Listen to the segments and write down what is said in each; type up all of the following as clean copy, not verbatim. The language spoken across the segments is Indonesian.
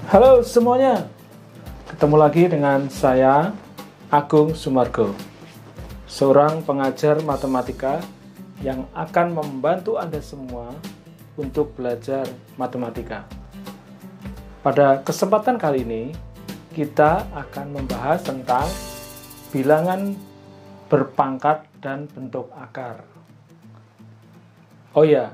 Halo semuanya, ketemu lagi dengan saya Agung Sumargo, seorang pengajar matematika yang akan membantu Anda semua untuk belajar matematika. Pada kesempatan kali ini, kita akan membahas tentang bilangan berpangkat dan bentuk akar. Oh ya,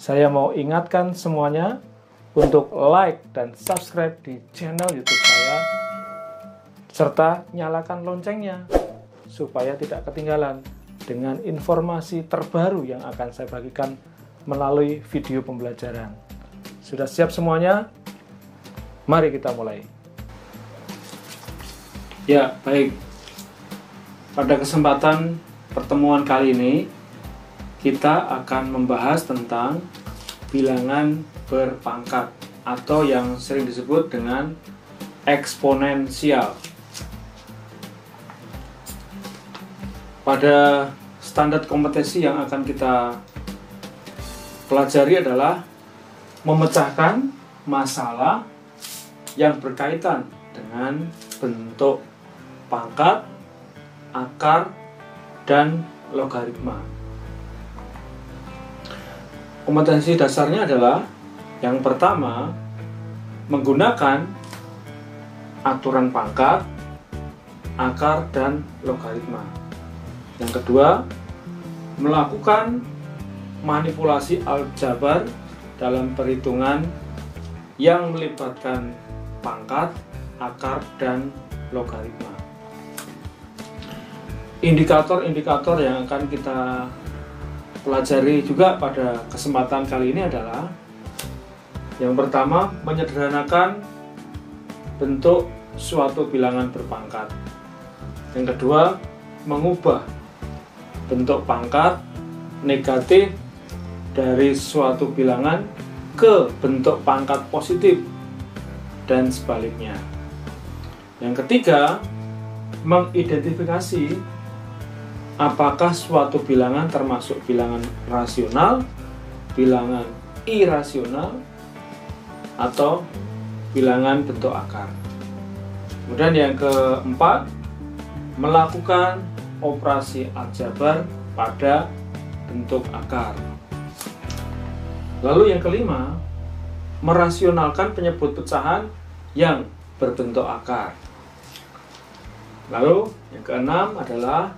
saya mau ingatkan semuanya untuk like dan subscribe di channel YouTube saya, serta nyalakan loncengnya supaya tidak ketinggalan dengan informasi terbaru yang akan saya bagikan melalui video pembelajaran. Sudah siap semuanya? Mari kita mulai. Ya, baik. Pada kesempatan pertemuan kali ini, kita akan membahas tentang bilangan berpangkat atau yang sering disebut dengan eksponensial. Pada standar kompetensi yang akan kita pelajari adalah memecahkan masalah yang berkaitan dengan bentuk pangkat, akar, dan logaritma. Kompetensi dasarnya adalah yang pertama, menggunakan aturan pangkat, akar, dan logaritma. Yang kedua, melakukan manipulasi aljabar dalam perhitungan yang melibatkan pangkat, akar, dan logaritma. Indikator-indikator yang akan kita pelajari juga pada kesempatan kali ini adalah yang pertama, menyederhanakan bentuk suatu bilangan berpangkat. Yang kedua, mengubah bentuk pangkat negatif dari suatu bilangan ke bentuk pangkat positif dan sebaliknya. Yang ketiga, mengidentifikasi apakah suatu bilangan termasuk bilangan rasional, bilangan irasional, atau bilangan bentuk akar. Kemudian yang keempat, melakukan operasi aljabar pada bentuk akar. Lalu yang kelima, merasionalkan penyebut pecahan yang berbentuk akar. Lalu yang keenam adalah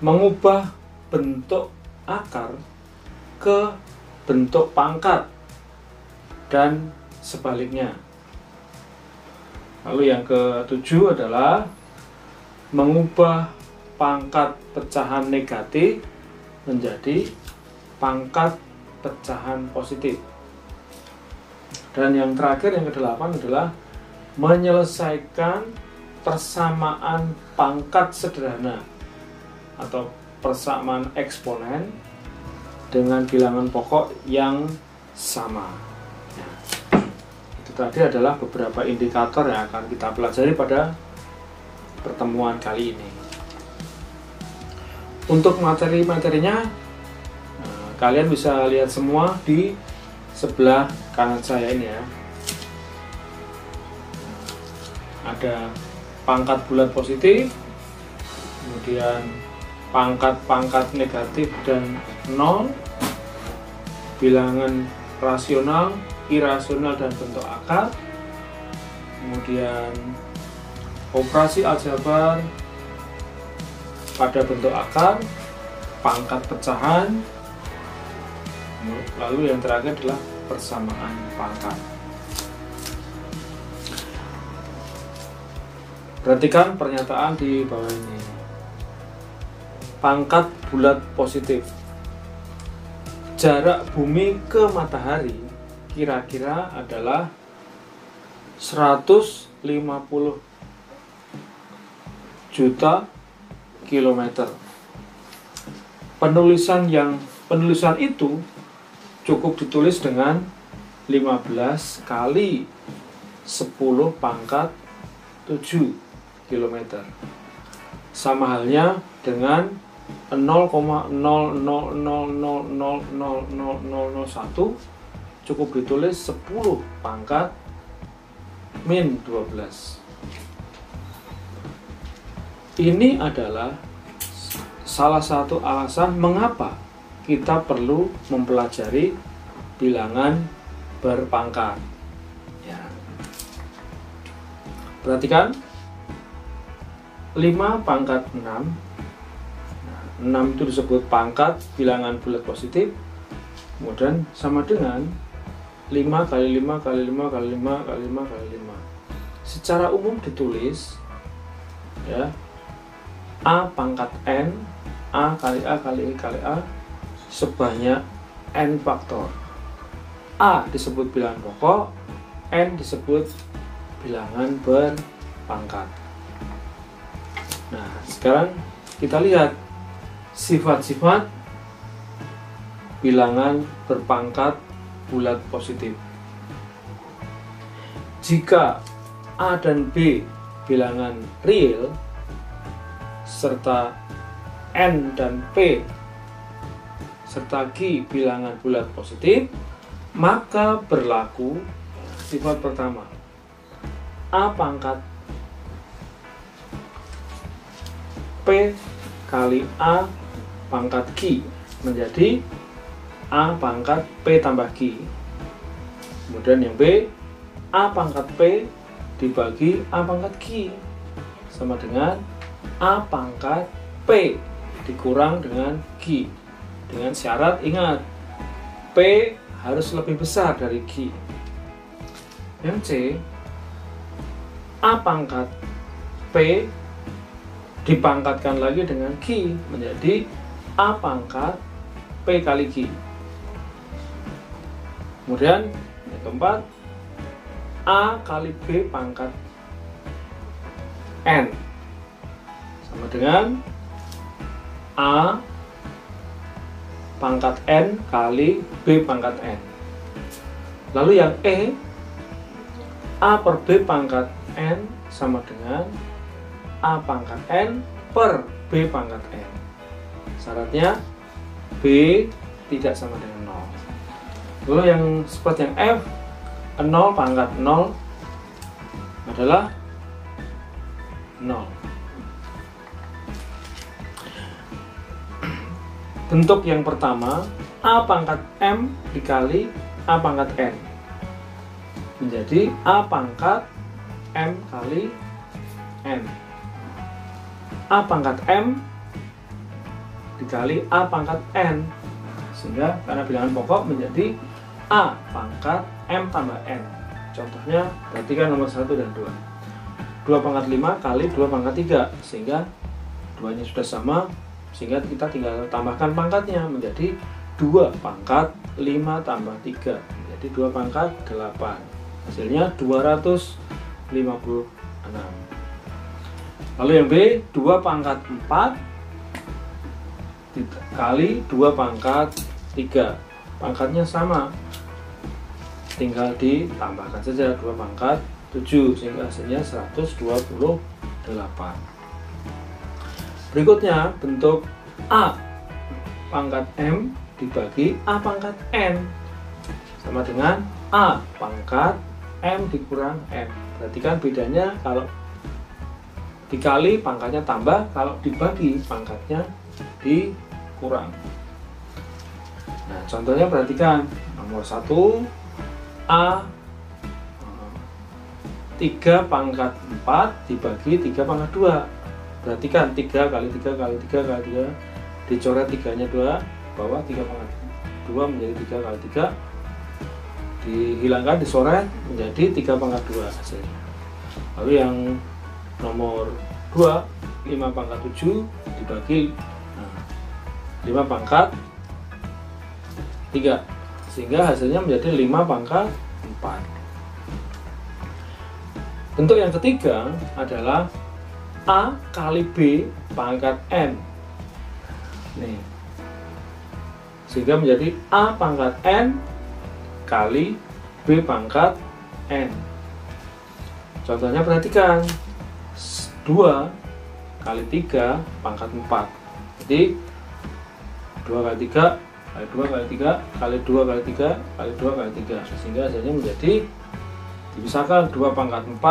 mengubah bentuk akar ke bentuk pangkat dan sebaliknya. Lalu yang ketujuh adalah mengubah pangkat pecahan negatif menjadi pangkat pecahan positif. Dan yang terakhir, yang kedelapan adalah menyelesaikan persamaan pangkat sederhana atau persamaan eksponen dengan bilangan pokok yang sama. Tadi adalah beberapa indikator yang akan kita pelajari pada pertemuan kali ini. Untuk materi-materinya, kalian bisa lihat semua di sebelah kanan saya ini ya. Ada pangkat bulat positif, kemudian pangkat-pangkat negatif dan nol, bilangan rasional, irasional, dan bentuk akar, kemudian operasi aljabar pada bentuk akar, pangkat pecahan, lalu yang terakhir adalah persamaan pangkat. Perhatikan pernyataan di bawah ini. Pangkat bulat positif. Jarak bumi ke matahari kira-kira adalah 150 juta kilometer. Penulisan itu cukup ditulis dengan 15 kali 10 pangkat 7 km. Sama halnya dengan 0,000000001 cukup ditulis 10 pangkat min 12. Ini adalah salah satu alasan mengapa kita perlu mempelajari bilangan berpangkat. Ya. Perhatikan 5 pangkat 6. Nah, 6 itu disebut pangkat bilangan bulat positif. Kemudian sama dengan 5 kali 5 kali 5 kali 5 kali 5 kali 5. Secara umum ditulis ya, A pangkat N, A kali A kali E kali A sebanyak N faktor. A disebut bilangan pokok, N disebut bilangan berpangkat. Nah, sekarang kita lihat sifat-sifat bilangan berpangkat bulat positif. Jika A dan B bilangan real serta N dan P serta Q bilangan bulat positif, maka berlaku sifat pertama, A pangkat P kali A pangkat Q menjadi A pangkat P tambah Q. Kemudian yang B, A pangkat P dibagi A pangkat Q sama dengan A pangkat P dikurang dengan Q. Dengan syarat, ingat, P harus lebih besar dari Q. Yang C, A pangkat P dipangkatkan lagi dengan Q menjadi A pangkat P kali Q. Kemudian yang keempat, A kali B pangkat N sama dengan A pangkat N kali B pangkat N. Lalu yang E, A per B pangkat N sama dengan A pangkat N per B pangkat N. Syaratnya B tidak sama dengan 0. Lalu yang seperti yang F, 0 pangkat 0 adalah 0. Bentuk yang pertama, A pangkat M dikali A pangkat N menjadi A pangkat M kali N. A pangkat M dikali A pangkat N, sehingga karena bilangan pokok menjadi A pangkat M tambah N. Contohnya perhatikan nomor 1 dan 2. 2 pangkat 5 kali 2 pangkat 3, sehingga duanya sudah sama, sehingga kita tinggal tambahkan pangkatnya menjadi 2 pangkat 5 tambah 3 menjadi 2 pangkat 8. Hasilnya 256. Lalu yang B, 2 pangkat 4 kali 2 pangkat 3. Pangkatnya sama, tinggal ditambahkan saja 2 pangkat 7 sehingga hasilnya 128. Berikutnya bentuk A pangkat M dibagi A pangkat N sama dengan A pangkat M dikurang N. Perhatikan bedanya, kalau dikali pangkatnya tambah, kalau dibagi pangkatnya dikurang. Nah, contohnya perhatikan nomor 1, A 3 pangkat 4 dibagi 3 pangkat 2. Perhatikan 3 kali 3 kali 3 kali 3, dicoret 3-nya 2, bawah 3 pangkat 2 menjadi 3 kali 3, dihilangkan, dicoret menjadi 3 pangkat 2 hasilnya. Lalu yang nomor 2, 5 pangkat 7 dibagi 5 pangkat 3, sehingga hasilnya menjadi 5 pangkat 4. Bentuk yang ketiga adalah A kali B pangkat N. Nih. Sehingga menjadi A pangkat N kali B pangkat N. Contohnya perhatikan 2 kali 3 pangkat 4. Jadi 2 kali 3 kali 2 kali 3 kali 2 kali 3 kali 2 kali 3, sehingga hasilnya menjadi dipisahkan 2 pangkat 4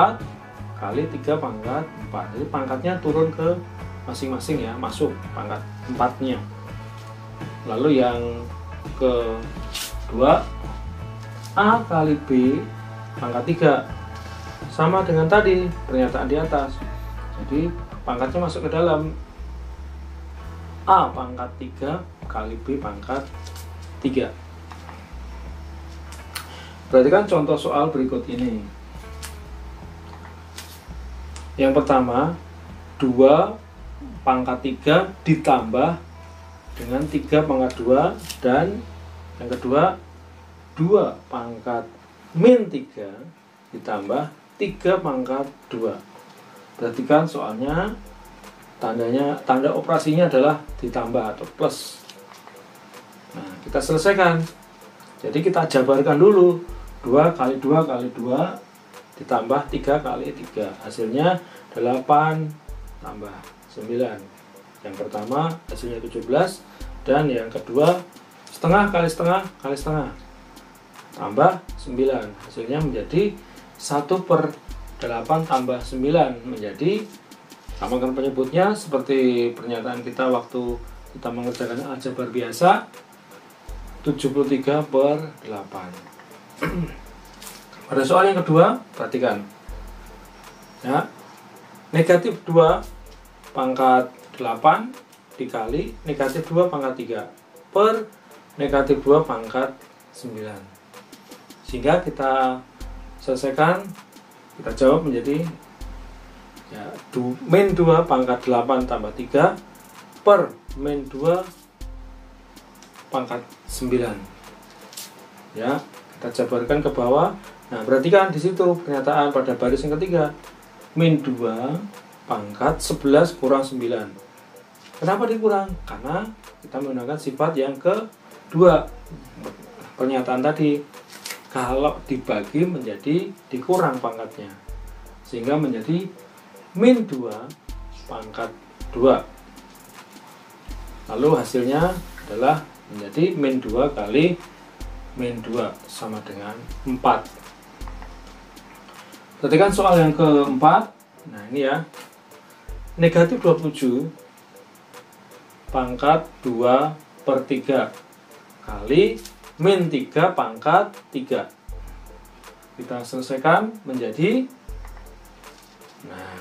kali 3 pangkat 4. Jadi pangkatnya turun ke masing-masing ya, masuk pangkat 4-nya. Lalu yang kedua, A kali B pangkat 3. Sama dengan tadi pernyataan di atas. Jadi pangkatnya masuk ke dalam. A pangkat 3 kali B pangkat 3. Perhatikan contoh soal berikut ini. Yang pertama, 2 pangkat 3 ditambah dengan 3 pangkat 2, dan yang kedua 2 pangkat min 3 ditambah 3 pangkat 2. Perhatikan soalnya tanda operasinya adalah ditambah atau plus. Nah, kita selesaikan. Jadi kita jabarkan dulu. 2 kali 2 kali 2 ditambah 3 kali 3. Hasilnya 8 tambah 9. Yang pertama hasilnya 17, dan yang kedua setengah kali setengah kali setengah tambah 9. Hasilnya menjadi 1/8 tambah 9, menjadi, sama kan penyebutnya seperti pernyataan kita waktu kita mengerjakan aljabar biasa, 73/8. Pada soal yang kedua, perhatikan ya, negatif 2 pangkat 8 dikali negatif 2 pangkat 3 per negatif 2 pangkat 9. Sehingga kita selesaikan, kita jawab menjadi ya, min 2 pangkat 8 tambah 3 per min 2 pangkat 9. Ya, kita jabarkan ke bawah. Nah, perhatikan di situ pernyataan pada baris yang ketiga, min 2 pangkat 11 kurang 9. Kenapa dikurang? Karena kita menggunakan sifat yang kedua. Pernyataan tadi, kalau dibagi menjadi dikurang pangkatnya, sehingga menjadi min 2 pangkat 2. Lalu hasilnya adalah menjadi min 2 kali min 2 sama dengan 4. Perhatikan soal yang keempat. Nah, ini ya, negatif 27 pangkat 2/3 kali min 3 pangkat 3. Kita selesaikan menjadi, nah,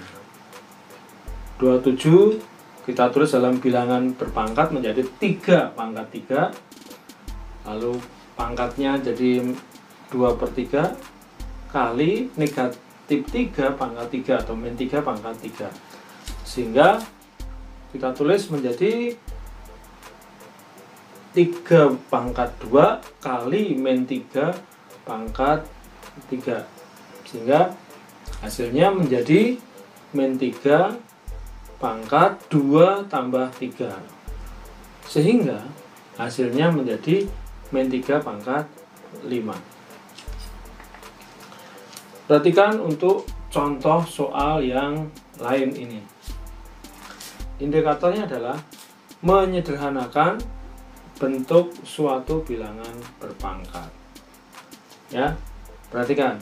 27 kita tulis dalam bilangan berpangkat menjadi 3 pangkat 3. Lalu pangkatnya jadi 2/3 kali negatif 3 pangkat 3 atau min 3 pangkat 3. Sehingga kita tulis menjadi 3 pangkat 2 kali min 3 pangkat 3. Sehingga hasilnya menjadi min 3 pangkat 2 tambah 3. Sehingga hasilnya menjadi min 3 pangkat 5. Perhatikan untuk contoh soal yang lain ini. Indikatornya adalah menyederhanakan bentuk suatu bilangan berpangkat. Ya, perhatikan.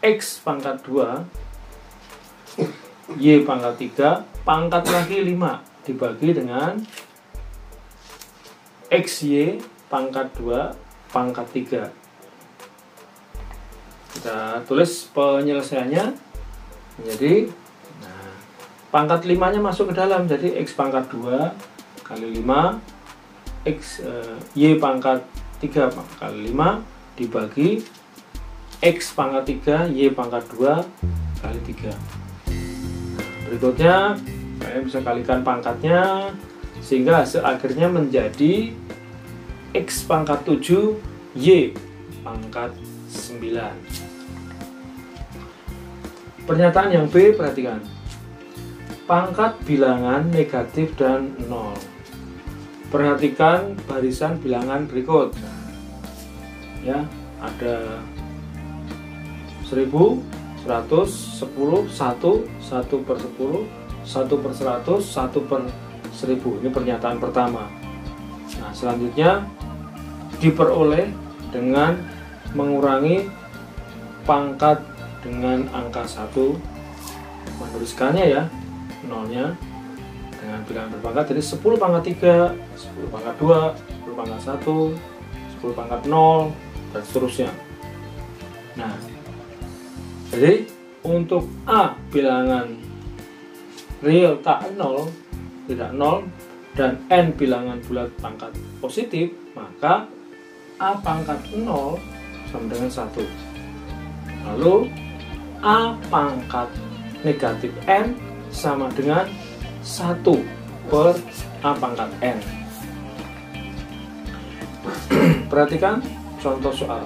X pangkat 2, Y pangkat 3, pangkat lagi 5 dibagi dengan XY pangkat 2 pangkat 3. Kita tulis penyelesaiannya menjadi, nah, pangkat 5-nya masuk ke dalam, jadi X pangkat 2 kali 5 Y pangkat 3 kali 5 dibagi X pangkat 3 Y pangkat 2 kali 3. Berikutnya saya bisa kalikan pangkatnya, sehingga hasil akhirnya menjadi X pangkat 7 Y pangkat 9. Pernyataan yang B, perhatikan. Pangkat bilangan negatif dan 0. Perhatikan barisan bilangan berikut. Ya, ada 1000, 100, 10, 1, 1/10, 1/100, 1/1000. Ini pernyataan pertama. Nah, selanjutnya diperoleh dengan mengurangi pangkat dengan angka 1 menuliskannya ya, nolnya dengan bilangan berpangkat, jadi 10 pangkat 3, 10 pangkat 2, 10 pangkat 1, 10 pangkat 0, dan seterusnya. Nah, jadi untuk A bilangan real tak 0, tidak 0, dan N bilangan bulat pangkat positif, maka A pangkat 0 sama dengan 1. Lalu A pangkat negatif N sama dengan 1 per A pangkat N. Perhatikan contoh soal.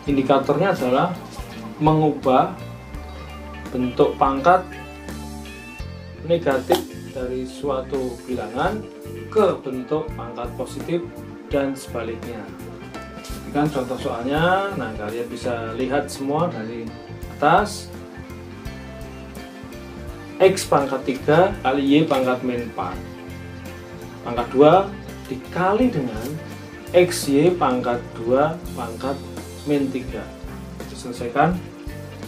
Indikatornya adalah mengubah bentuk pangkat negatif dari suatu bilangan ke bentuk pangkat positif dan sebaliknya. Ini kan contoh soalnya. Nah, kalian bisa lihat semua dari atas. X pangkat 3 kali Y pangkat min 4 pangkat 2 dikali dengan XY pangkat 2 pangkat min 3. Diselesaikan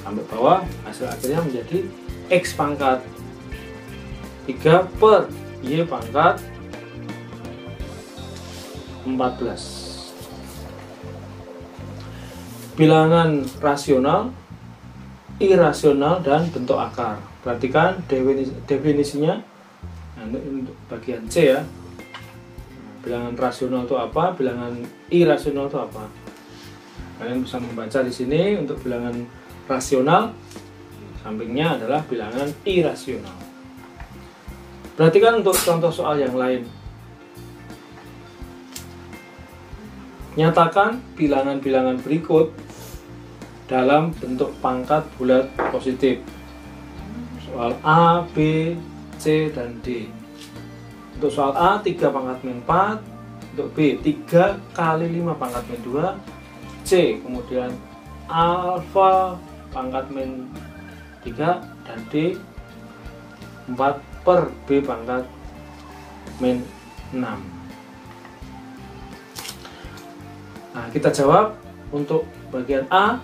sampai bawah, hasil akhirnya menjadi X pangkat 3 per Y pangkat 14. Bilangan rasional, irasional, dan bentuk akar. Perhatikan definisinya. Nah, untuk bagian C ya. Bilangan rasional itu apa? Bilangan irasional itu apa? Kalian bisa membaca di sini. Untuk bilangan rasional, sampingnya adalah bilangan irasional. Perhatikan untuk contoh soal yang lain. Nyatakan bilangan-bilangan berikut dalam bentuk pangkat bulat positif. Soal A, B, C, dan D. Untuk soal A, 3 pangkat min 4. Untuk B, 3 kali 5 pangkat min 2. C, kemudian alfa pangkat min 3. Dan D, 4 per B pangkat min 6. Nah, kita jawab untuk bagian A,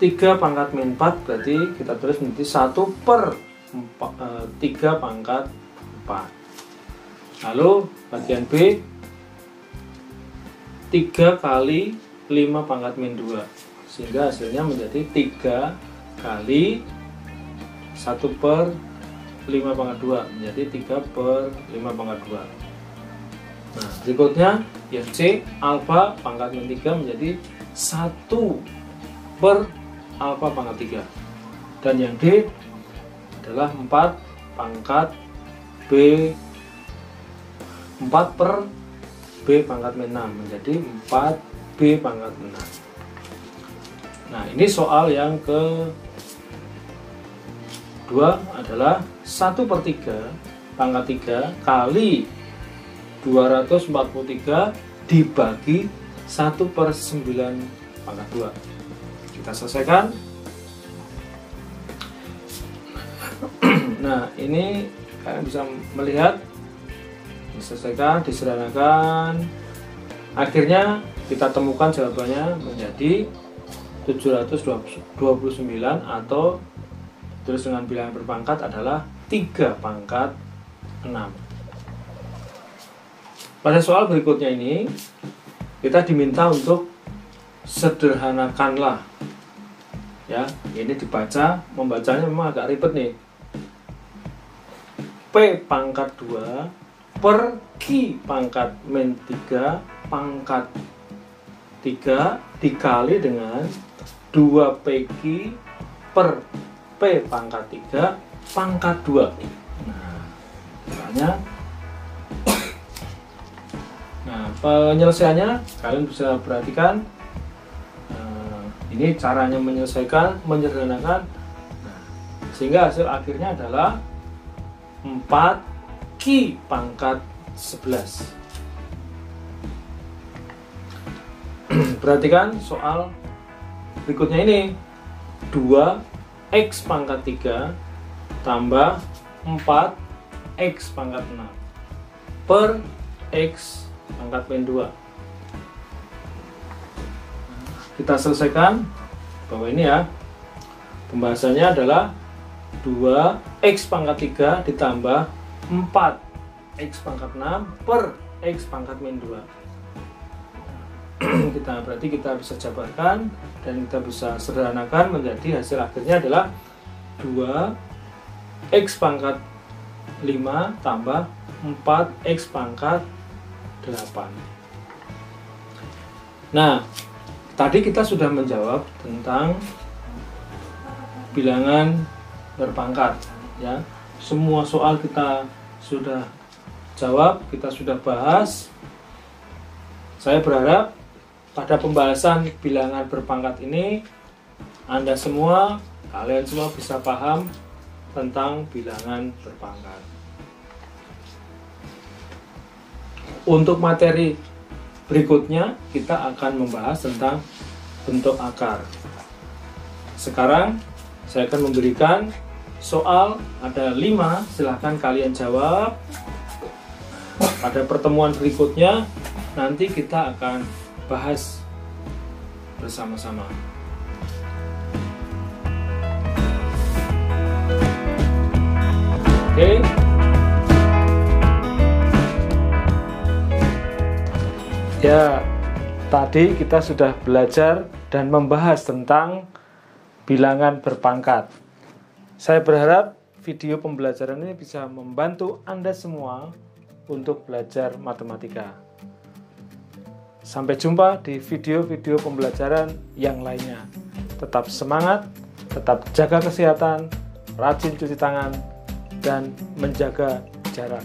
3 pangkat min 4 berarti kita tulis menjadi 1 per 3 pangkat 4. Lalu bagian B, 3 kali 5 pangkat min 2, sehingga hasilnya menjadi 3 kali 1 per 5 pangkat 2, menjadi 3 per 5 pangkat 2. Nah, berikutnya yang C, alfa pangkat min 3 menjadi 1 per alfa pangkat 3. Dan yang D adalah 4 pangkat B, 4 per B pangkat min 6 menjadi 4 B pangkat 6. Nah, ini soal yang kedua adalah 1 per 3 pangkat 3 kali 243 dibagi 1 per 9 pangkat 2. Kita selesaikan. Nah, ini kalian bisa melihat diselesaikan, disederhanakan. Akhirnya kita temukan jawabannya menjadi 729 atau terus dengan bilangan berpangkat adalah 3 pangkat 6. Pada soal berikutnya ini kita diminta untuk sederhanakanlah ya. Ini dibaca, membacanya memang agak ribet nih. P pangkat 2 per Q pangkat min 3 pangkat 3 dikali dengan 2PQ per P pangkat 3 pangkat 2. Nah, caranya, nah, penyelesaiannya kalian bisa perhatikan. Ini caranya menyelesaikan, menyederhanakan. Nah, sehingga hasil akhirnya adalah 4Q pangkat 11. Perhatikan soal berikutnya ini. 2X pangkat 3 tambah 4X pangkat 6 per X pangkat min 2. Kita selesaikan. bawah ini ya. Pembahasannya adalah 2x pangkat 3 ditambah 4x pangkat 6 per x pangkat min 2. Berarti kita bisa jabarkan dan kita bisa sederhanakan menjadi hasil akhirnya adalah 2x pangkat 5 tambah 4x pangkat 8. Nah, tadi kita sudah menjawab tentang bilangan berpangkat ya. Semua soal kita sudah jawab, kita sudah bahas. Saya berharap pada pembahasan bilangan berpangkat ini kalian semua bisa paham tentang bilangan berpangkat. Untuk materi berikutnya kita akan membahas tentang bentuk akar. Sekarang saya akan memberikan soal, ada 5, silahkan kalian jawab. Pada pertemuan berikutnya nanti kita akan bahas bersama-sama. Oke. Ya, tadi kita sudah belajar dan membahas tentang bilangan berpangkat. Saya berharap video pembelajaran ini bisa membantu Anda semua untuk belajar matematika. Sampai jumpa di video-video pembelajaran yang lainnya. Tetap semangat, tetap jaga kesehatan, rajin cuci tangan, dan menjaga jarak.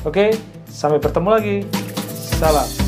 Oke, sampai bertemu lagi. Salam.